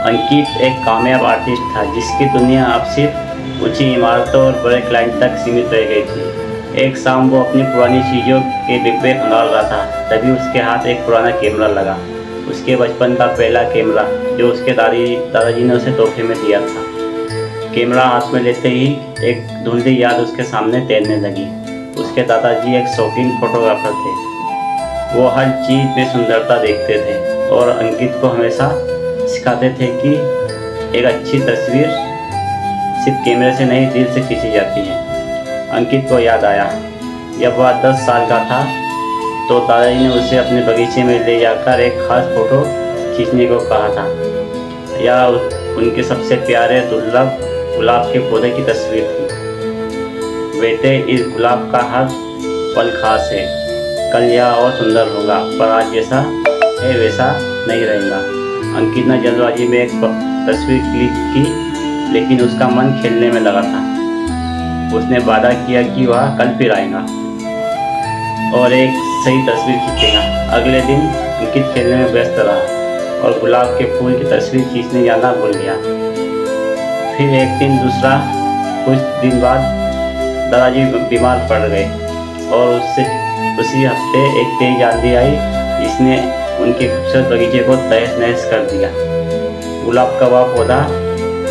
अंकित एक कामयाब आर्टिस्ट था जिसकी दुनिया अब सिर्फ ऊंची इमारतों और बड़े क्लाइंट तक सीमित रह गई थी। एक शाम वो अपनी पुरानी चीज़ों के डिब्बे खंगाल रहा था, तभी उसके हाथ एक पुराना कैमरा लगा। उसके बचपन का पहला कैमरा जो उसके दादाजी ने उसे तोहफे में दिया था। कैमरा हाथ में लेते ही एक धुंधली याद उसके सामने तैरने लगी। उसके दादाजी एक शौकीन फोटोग्राफर थे। वो हर चीज़ में सुंदरता देखते थे और अंकित को हमेशा सिखाते थे कि एक अच्छी तस्वीर सिर्फ कैमरे से नहीं, दिल से खींची जाती है। अंकित को याद आया, जब वह 10 साल का था तो दादाजी ने उसे अपने बगीचे में ले जाकर एक खास फोटो खींचने को कहा था। यह उनके सबसे प्यारे दुर्लभ गुलाब के पौधे की तस्वीर थी। बेटे, इस गुलाब का हर पल खास है। कल यह और सुंदर होगा, पर आज जैसा है वैसा नहीं रहेगा। अंकित ने जल्दबाजी में एक तस्वीर क्लिक की, लेकिन उसका मन खेलने में लगा था। उसने वादा किया कि वह कल फिर आएगा और एक सही तस्वीर खींचेगा। अगले दिन अंकित खेलने में व्यस्त रहा और गुलाब के फूल की तस्वीर खींचने जाना भूल गया। फिर एक दिन दूसरा। कुछ दिन बाद दादाजी बीमार पड़ गए और उसी हफ्ते एक तेज आंधी आई जिसने उनके खूबसूरत बगीचे को तहस नहस कर दिया। गुलाब का वह पौधा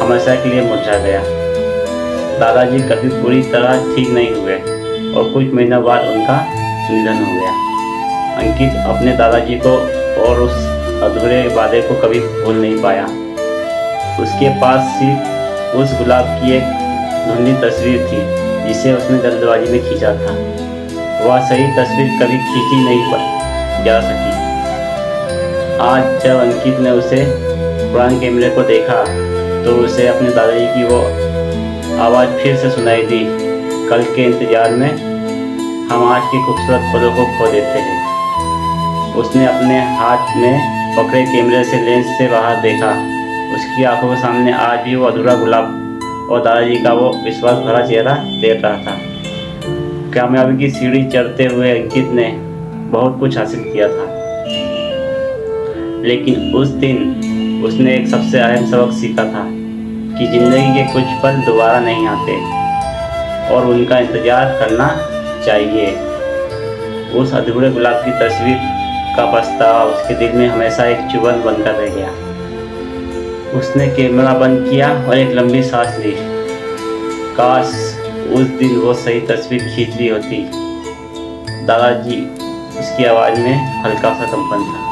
हमेशा के लिए मुरझा गया। दादाजी कभी पूरी तरह ठीक नहीं हुए और कुछ महीनों बाद उनका निधन हो गया। अंकित अपने दादाजी को और उस अधूरे वादे को कभी भूल नहीं पाया। उसके पास सिर्फ उस गुलाब की एक धुंधली तस्वीर थी जिसे उसने जल्दबाजी में खींचा था। वह सही तस्वीर कभी खींची नहीं जा सकी। आज जब अंकित ने उसे पुराने कैमरे को देखा तो उसे अपने दादाजी की वो आवाज़ फिर से सुनाई दी, कल के इंतज़ार में हम आज के खूबसूरत पलों को खो देते हैं। उसने अपने हाथ में पकड़े कैमरे से लेंस से बाहर देखा। उसकी आंखों के सामने आज भी वो अधूरा गुलाब और दादाजी का वो विश्वास भरा चेहरा देख रहा था। कामयाबी की सीढ़ी चढ़ते हुए अंकित ने बहुत कुछ हासिल किया था, लेकिन उस दिन उसने एक सबसे अहम सबक सीखा था कि ज़िंदगी के कुछ पल दोबारा नहीं आते और उनका इंतज़ार करना चाहिए। उस अधूरे गुलाब की तस्वीर का पछतावा उसके दिल में हमेशा एक चुभन बनकर रह गया। उसने कैमरा बंद किया और एक लंबी सांस ली। काश उस दिन वो सही तस्वीर खींच ली होती। दादाजी, उसकी आवाज़ में हल्का सा कंपन था।